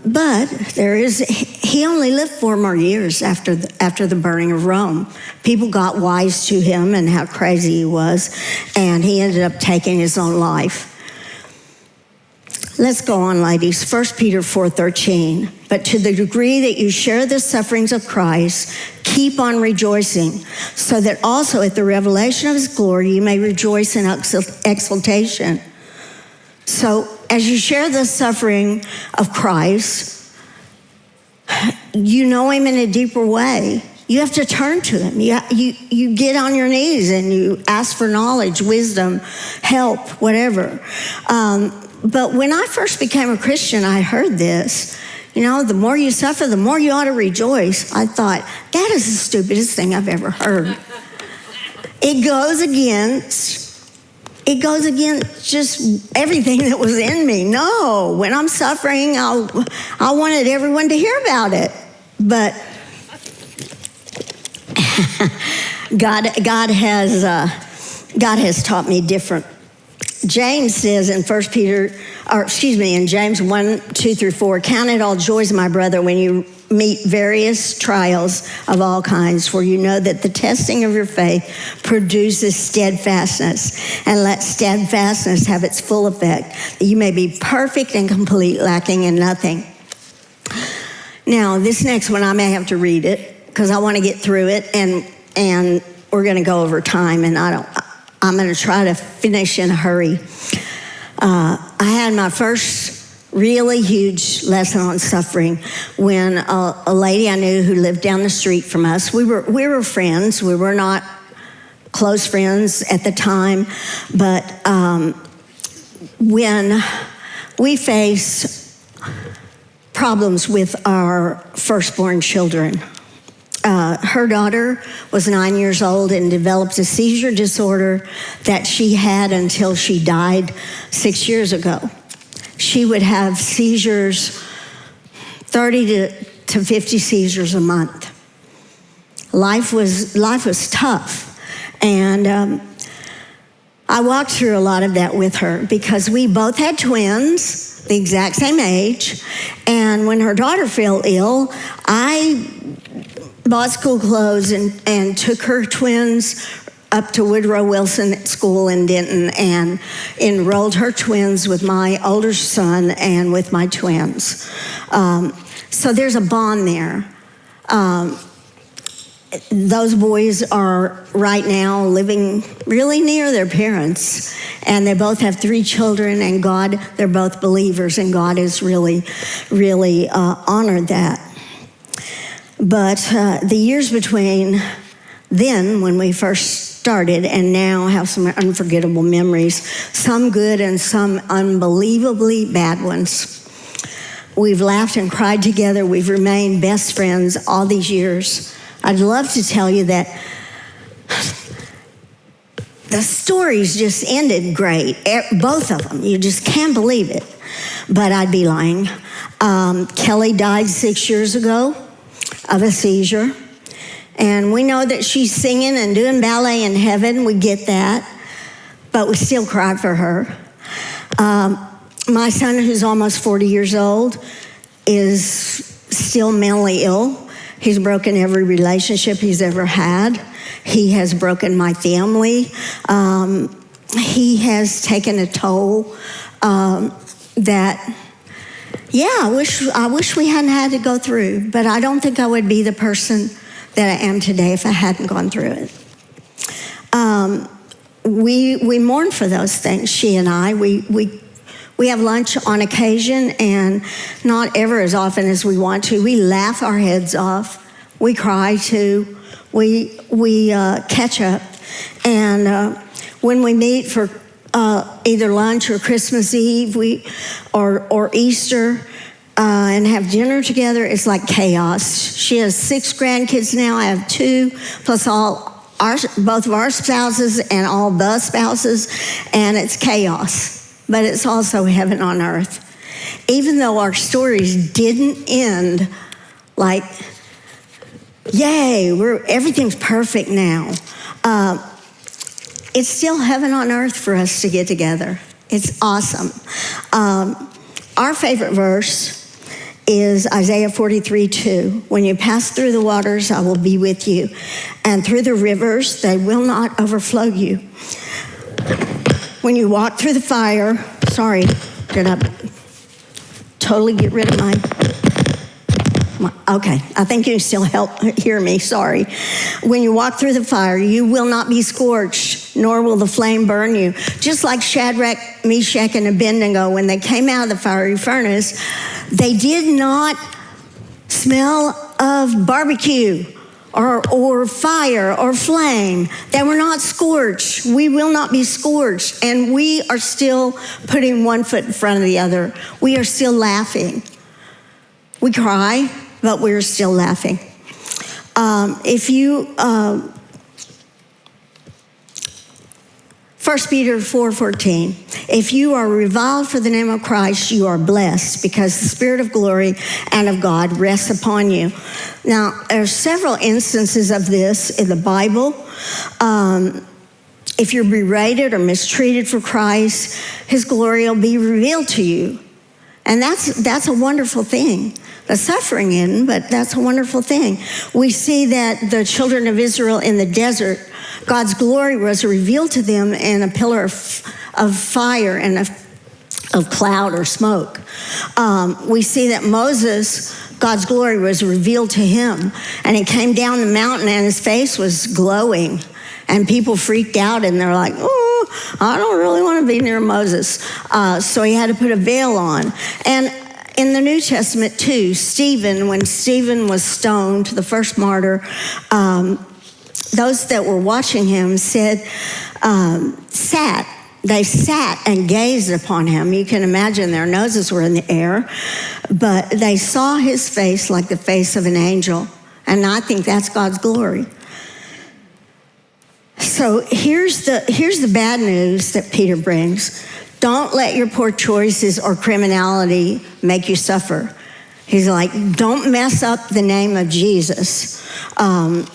But he only lived 4 more years after the burning of Rome. People got wise to him and how crazy he was, and he ended up taking his own life. Let's go on, ladies. 1 Peter 4:13. But to the degree that you share the sufferings of Christ, keep on rejoicing, so that also at the revelation of his glory you may rejoice in exultation. So as you share the suffering of Christ, you know him in a deeper way. You have to turn to him. You get on your knees and you ask for knowledge, wisdom, help, whatever. But when I first became a Christian, I heard this. You know, the more you suffer, the more you ought to rejoice. I thought, that is the stupidest thing I've ever heard. It goes against just everything that was in me. No, when I'm suffering, I wanted everyone to hear about it. But God has taught me different. James says in in James 1:2-4, count it all joys, my brother, when you meet various trials of all kinds, for you know that the testing of your faith produces steadfastness, and let steadfastness have its full effect, that you may be perfect and complete, lacking in nothing. Now, this next one, I may have to read it because I want to get through it, and we're going to go over time, and I'm going to try to finish in a hurry. I had my first really huge lesson on suffering when a lady I knew who lived down the street from us, we were friends. We were not close friends at the time, but when we faced problems with our firstborn children, her daughter was 9 years old and developed a seizure disorder that she had until she died 6 years ago. She would have seizures, 30 to 50 seizures a month. Life was tough, and I walked through a lot of that with her because we both had twins, the exact same age, and when her daughter fell ill, I bought school clothes and took her twins up to Woodrow Wilson School in Denton and enrolled her twins with my older son and with my twins. So there's a bond there. Those boys are right now living really near their parents, and they both have 3 children, and they're both believers, and God has really, really honored that. But the years between then, when we first started, and now have some unforgettable memories, some good and some unbelievably bad ones. We've laughed and cried together. We've remained best friends all these years. I'd love to tell you that the stories just ended great, both of them. You just can't believe it, but I'd be lying. Kelly died 6 years ago of a seizure, and we know that she's singing and doing ballet in heaven. We get that, but we still cry for her. My son, who's almost 40 years old, is still mentally ill. He's broken every relationship he's ever had. He has broken my family. He has taken a toll that, I wish we hadn't had to go through, but I don't think I would be the person that I am today if I hadn't gone through it. We mourn for those things, she and I. We have lunch on occasion, and not ever as often as we want to. We laugh our heads off. We cry too. We catch up. And when we meet for either lunch or Christmas Eve or Easter and have dinner together, it's like chaos. She has 6 grandkids now. I have 2, plus both of our spouses and all the spouses, and it's chaos. But it's also heaven on earth. Even though our stories didn't end like, yay, everything's perfect now. It's still heaven on earth for us to get together. It's awesome. Our favorite verse is Isaiah 43:2. When you pass through the waters, I will be with you. And through the rivers, they will not overflow you. When you walk through the fire, did I totally get rid of my, okay, I think you can still hear me, sorry. When you walk through the fire, you will not be scorched, nor will the flame burn you. Just like Shadrach, Meshach, and Abednego, when they came out of the fiery furnace, they did not smell of barbecue or fire or flame. They were not scorched. We will not be scorched. And we are still putting one foot in front of the other. We are still laughing. We cry, but we're still laughing. If you, 1 Peter 4:14, if you are reviled for the name of Christ, you are blessed because the Spirit of glory and of God rests upon you. Now, there are several instances of this in the Bible. If you're berated or mistreated for Christ, his glory will be revealed to you. And that's a wonderful thing. The suffering isn't, but that's a wonderful thing. We see that the children of Israel in the desert, God's glory was revealed to them in a pillar of fire and of cloud or smoke. We see that Moses, God's glory was revealed to him, and he came down the mountain and his face was glowing, and people freaked out and they're like, oh, I don't really want to be near Moses. So he had to put a veil on. And in the New Testament too, Stephen, when Stephen was stoned, the first martyr, those that were watching him said, they sat and gazed upon him. You can imagine their noses were in the air, but they saw his face like the face of an angel. And I think that's God's glory. So here's the bad news that Peter brings. Don't let your poor choices or criminality make you suffer. He's like, don't mess up the name of Jesus. 1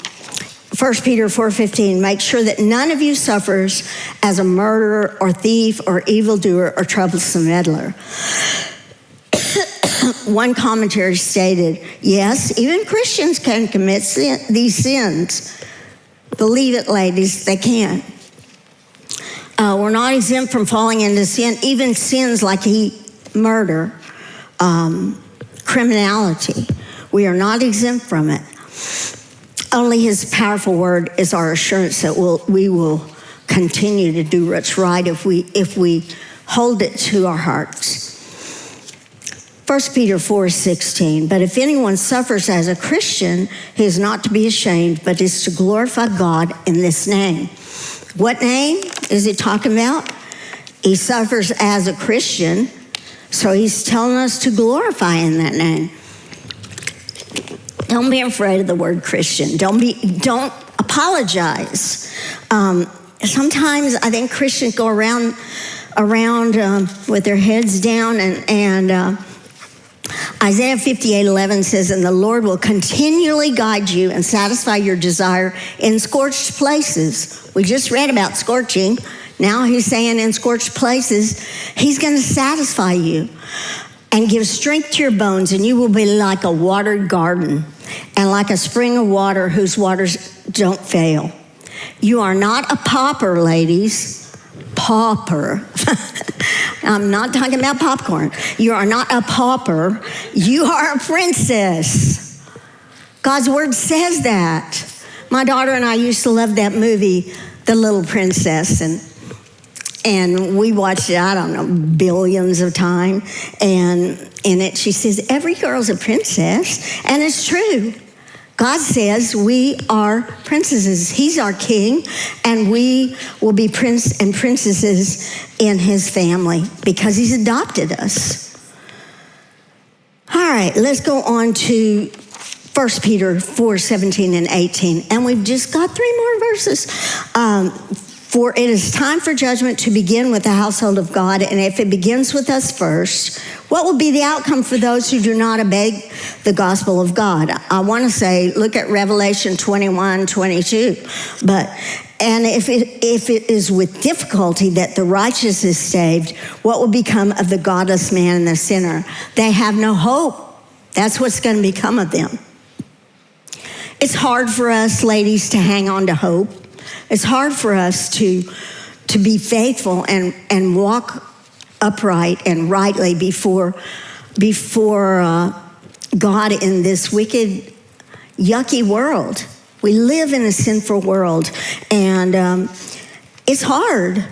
Peter 4:15, make sure that none of you suffers as a murderer or thief or evildoer or troublesome meddler. One commentary stated, yes, even Christians can commit these sins. Believe it, ladies, they can. We're not exempt from falling into sin, even sins like murder, criminality. We are not exempt from it. Only his powerful word is our assurance that we will continue to do what's right if we hold it to our hearts. 1 Peter 4:16, but if anyone suffers as a Christian, he is not to be ashamed, but is to glorify God in this name. What name is he talking about? He suffers as a Christian, so he's telling us to glorify in that name. Don't be afraid of the word Christian. Don't apologize. Sometimes I think Christians go around with their heads down, and Isaiah 58:11 says, and the Lord will continually guide you and satisfy your desire in scorched places. We just read about scorching. Now he's saying in scorched places, he's going to satisfy you and give strength to your bones, and you will be like a watered garden and like a spring of water whose waters don't fail. You are not a pauper, ladies. Pauper. I'm not talking about popcorn. You are not a pauper. You are a princess. God's word says that. My daughter and I used to love that movie, The Little Princess, and we watched it, I don't know, billions of times. And in it, she says, every girl's a princess. And it's true. God says we are princesses. He's our king, and we will be prince and princesses in his family because he's adopted us. All right, let's go on to 1 Peter 4:17 and 18. And we've just got 3 more verses. For it is time for judgment to begin with the household of God, and if it begins with us first, what will be the outcome for those who do not obey the gospel of God? I want to say, look at Revelation 21:22. And if it is with difficulty that the righteous is saved, what will become of the godless man and the sinner? They have no hope. That's what's going to become of them. It's hard for us, ladies, to hang on to hope. It's hard for us to be faithful and walk upright and rightly before God in this wicked, yucky world. We live in a sinful world, and it's hard,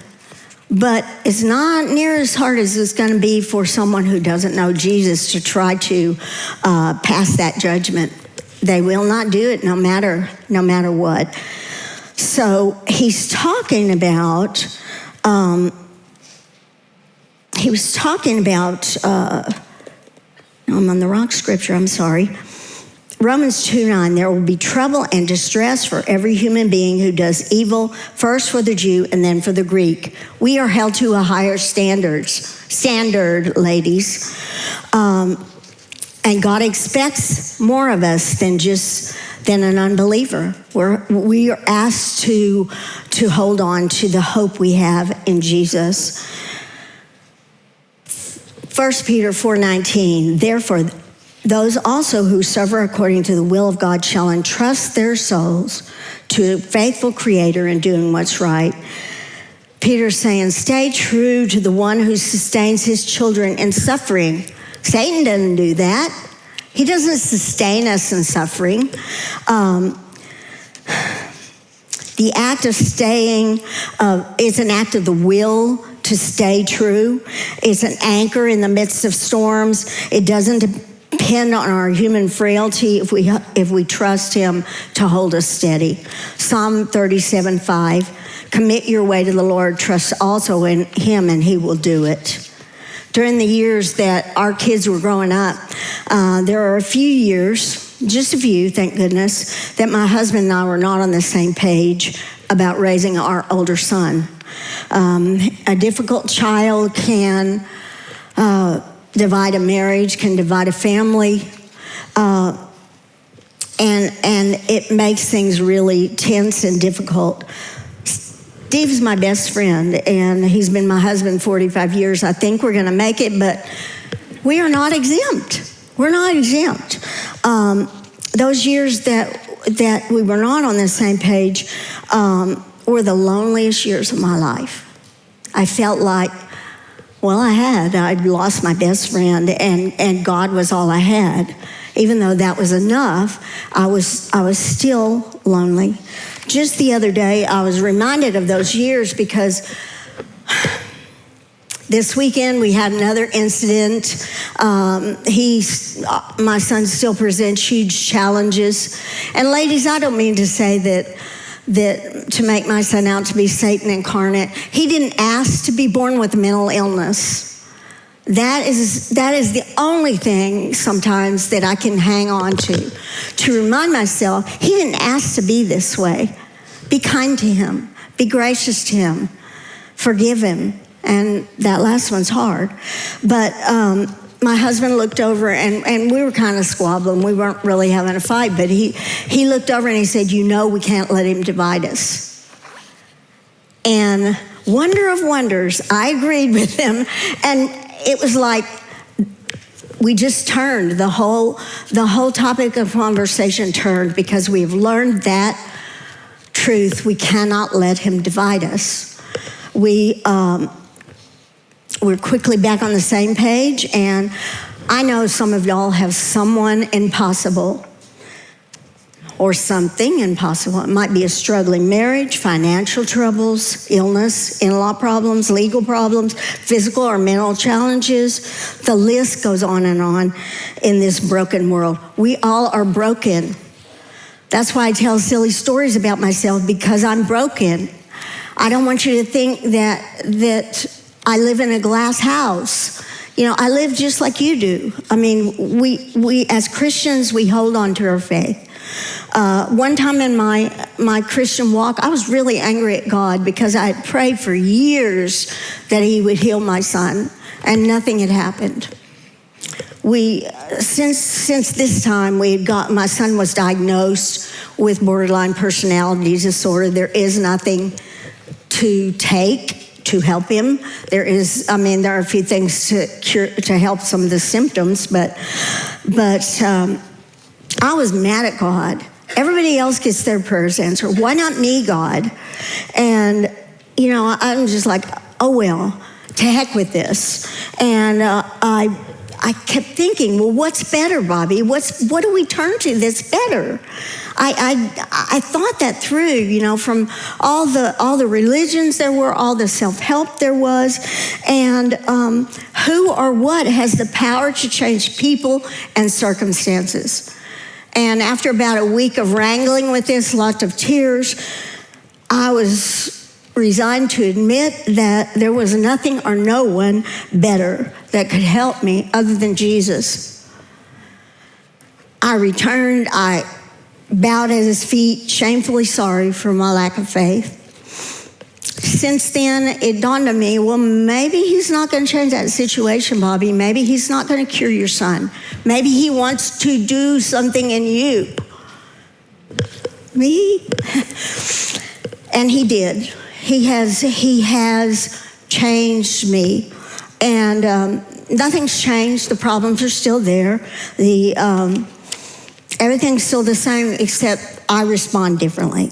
but it's not near as hard as it's going to be for someone who doesn't know Jesus to try to pass that judgment. They will not do it no matter what. So he's talking about, I'm on the wrong scripture, I'm sorry. Romans 2:9, there will be trouble and distress for every human being who does evil, first for the Jew and then for the Greek. We are held to a higher standard, ladies. And God expects more of us than just than an unbeliever. We are asked to hold on to the hope we have in Jesus. 1 Peter 4:19, therefore, those also who suffer according to the will of God shall entrust their souls to a faithful Creator in doing what's right. Peter's saying, stay true to the one who sustains his children in suffering. Satan doesn't do that. He doesn't sustain us in suffering. The act of staying is an act of the will to stay true. It's an anchor in the midst of storms. It doesn't depend on our human frailty if we trust him to hold us steady. Psalm 37:5, commit your way to the Lord, trust also in him, and he will do it. During the years that our kids were growing up, there are a few years, just a few, thank goodness, that my husband and I were not on the same page about raising our older son. A difficult child can divide a marriage, can divide a family, and it makes things really tense and difficult. Steve's my best friend, and he's been my husband 45 years. I think we're going to make it, but we are not exempt. We're not exempt. Those years that we were not on the same page were the loneliest years of my life. I felt like, well, I'd lost my best friend, and God was all I had. Even though that was enough, I was still lonely. Just the other day, I was reminded of those years because this weekend we had another incident. My son still presents huge challenges. And ladies, I don't mean to say that to make my son out to be Satan incarnate. He didn't ask to be born with mental illness. That is the only thing sometimes that I can hang on to remind myself he didn't ask to be this way. Be kind to him. Be gracious to him. Forgive him. And that last one's hard. But my husband looked over, and we were kind of squabbling. We weren't really having a fight, but he looked over and he said, we can't let him divide us. And wonder of wonders, I agreed with him, and it was like we just turned, the whole topic of conversation turned, because we've learned that truth. We cannot let him divide us. We're quickly back on the same page, and I know some of y'all have someone impossible or something impossible. It might be a struggling marriage, financial troubles, illness, in-law problems, legal problems, physical or mental challenges. The list goes on in this broken world. We all are broken. That's why I tell silly stories about myself, because I'm broken. I don't want you to think that I live in a glass house. I live just like you do. I mean, we as Christians, we hold on to our faith. One time in my Christian walk, I was really angry at God because I had prayed for years that he would heal my son, and nothing had happened. Since this time, my son was diagnosed with borderline personality disorder. There is nothing to take to help him. There are a few things to help some of the symptoms, but I was mad at God. Everybody else gets their prayers answered. Why not me, God? And, I'm just like, oh, well, to heck with this. And I kept thinking, well, what's better, Bobbie? What do we turn to that's better? I thought that through, from all the religions there were, all the self-help there was, and who or what has the power to change people and circumstances. And after about a week of wrangling with this, lots of tears, I was resigned to admit that there was nothing or no one better that could help me other than Jesus. I returned. I bowed at his feet, shamefully sorry for my lack of faith. Since then, it dawned on me, well, maybe he's not going to change that situation, Bobbie. Maybe he's not going to cure your son. Maybe he wants to do something in you. me? And he did. He has changed me. And nothing's changed. The problems are still there. Everything's still the same, except I respond differently.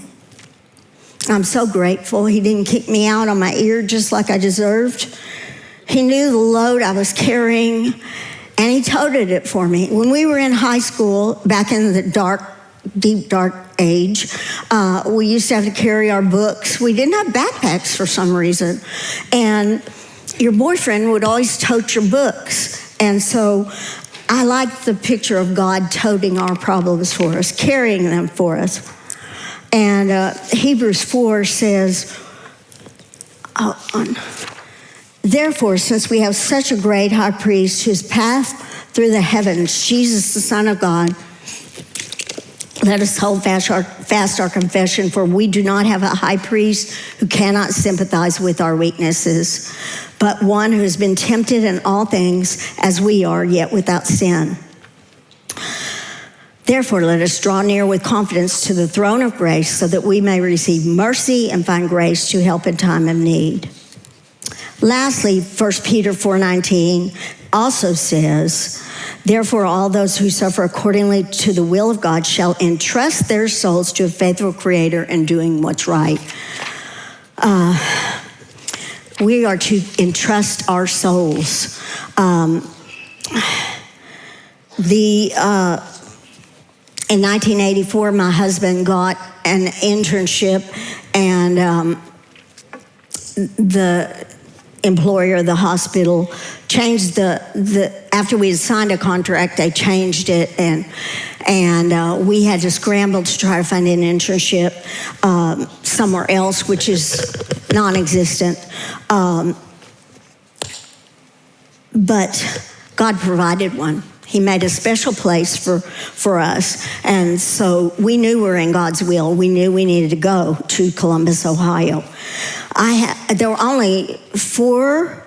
I'm so grateful he didn't kick me out on my ear just like I deserved. He knew the load I was carrying, and he toted it for me. When we were in high school, back in the deep dark age, we used to have to carry our books. We didn't have backpacks for some reason. And your boyfriend would always tote your books. And so I liked the picture of God toting our problems for us, carrying them for us. And Hebrews 4 says, therefore, since we have such a great high priest who has passed through the heavens, Jesus, the Son of God, let us hold fast our confession, for we do not have a high priest who cannot sympathize with our weaknesses, but one who has been tempted in all things as we are, yet without sin. Therefore, let us draw near with confidence to the throne of grace so that we may receive mercy and find grace to help in time of need. Lastly, 1 Peter 4:19 also says, therefore, all those who suffer accordingly to the will of God shall entrust their souls to a faithful Creator in doing what's right. We are to entrust our souls. In 1984, my husband got an internship, and the employer, the hospital, changed after we had signed a contract, they changed it, and we had to scramble to try to find an internship somewhere else, which is non-existent. But God provided one. He made a special place for us. And so we knew we were in God's will. We knew we needed to go to Columbus, Ohio. There were only 4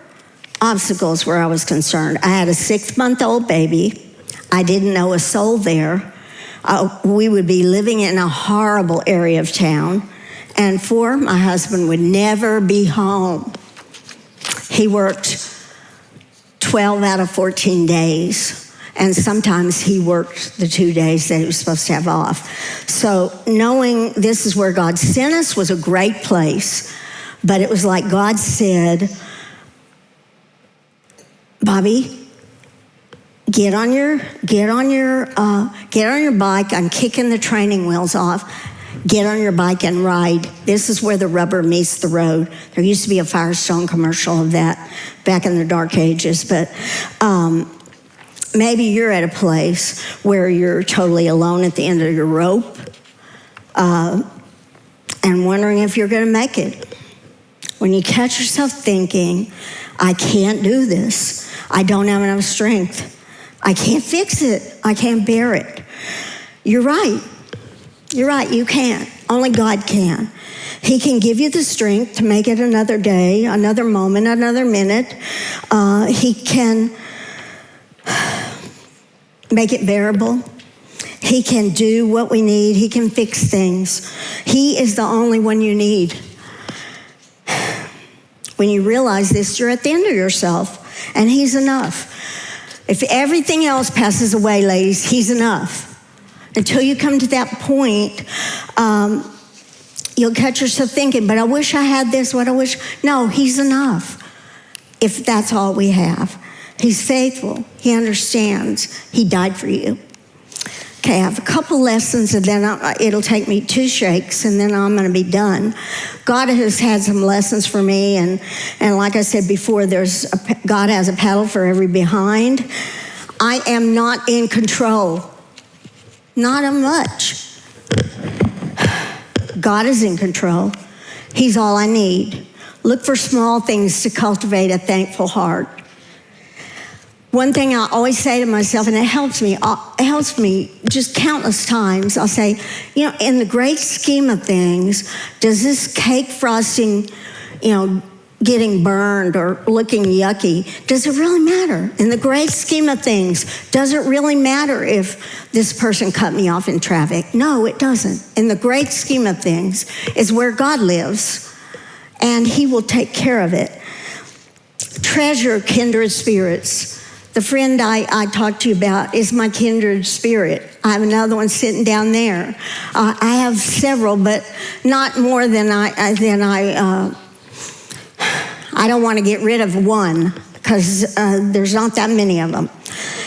obstacles where I was concerned. I had a 6-month-old baby. I didn't know a soul there. We would be living in a horrible area of town. And 4, my husband would never be home. He worked 12 out of 14 days. And sometimes he worked the 2 days that he was supposed to have off. So knowing this is where God sent us was a great place. But it was like God said, Bobbie, get on your bike. I'm kicking the training wheels off. Get on your bike and ride. This is where the rubber meets the road. There used to be a Firestone commercial of that back in the dark ages. But maybe you're at a place where you're totally alone at the end of your rope and wondering if you're going to make it. When you catch yourself thinking, I can't do this. I don't have enough strength. I can't fix it. I can't bear it. You're right. You're right. You can't. Only God can. He can give you the strength to make it another day, another moment, another minute. He can make it bearable. He can do what we need. He can fix things. He is the only one you need. When you realize this, you're at the end of yourself, and He's enough. If everything else passes away, ladies, He's enough. Until you come to that point, you'll catch yourself thinking, but I wish I had this, what I wish. No, He's enough. If that's all we have. He's faithful. He understands. He died for you. Okay, I have a couple lessons, and then it'll take me 2 shakes, and then I'm going to be done. God has had some lessons for me, and like I said before, God has a paddle for every behind. I am not in control. Not a much. God is in control. He's all I need. Look for small things to cultivate a thankful heart. One thing I always say to myself, and it helps me just countless times, I'll say, in the great scheme of things, does this cake frosting, getting burned or looking yucky, does it really matter? In the great scheme of things, does it really matter if this person cut me off in traffic? No, it doesn't. In the great scheme of things is where God lives, and he will take care of it. Treasure kindred spirits. The friend I talked to you about is my kindred spirit. I have another one sitting down there. I have several, but not more than I don't want to get rid of one, because there's not that many of them.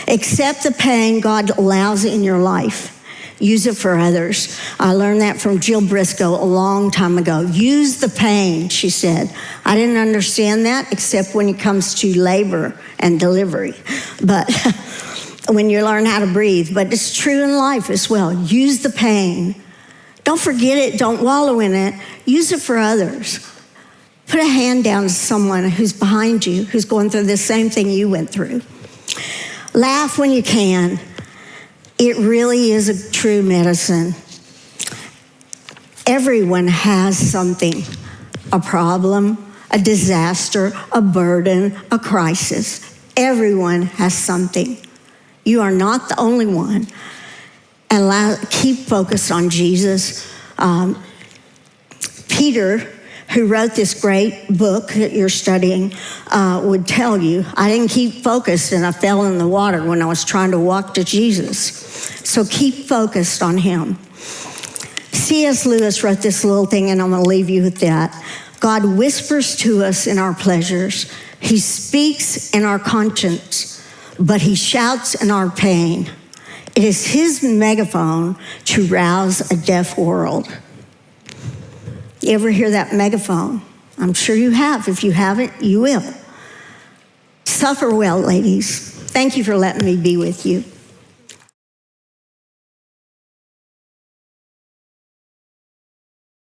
Accept the pain God allows in your life. Use it for others. I learned that from Jill Briscoe a long time ago. Use the pain, she said. I didn't understand that except when it comes to labor and delivery. But when you learn how to breathe. But it's true in life as well. Use the pain. Don't forget it. Don't wallow in it. Use it for others. Put a hand down to someone who's behind you, who's going through the same thing you went through. Laugh when you can. It really is a true medicine. Everyone has something, a problem, a disaster, a burden, a crisis. Everyone has something. You are not the only one. And keep focused on Jesus. Peter, who wrote this great book that you're studying, would tell you, I didn't keep focused and I fell in the water when I was trying to walk to Jesus. So keep focused on him. C.S. Lewis wrote this little thing, and I'm going to leave you with that. God whispers to us in our pleasures. He speaks in our conscience, but he shouts in our pain. It is his megaphone to rouse a deaf world. You ever hear that megaphone? I'm sure you have. If you haven't, you will. Suffer well, ladies. Thank you for letting me be with you.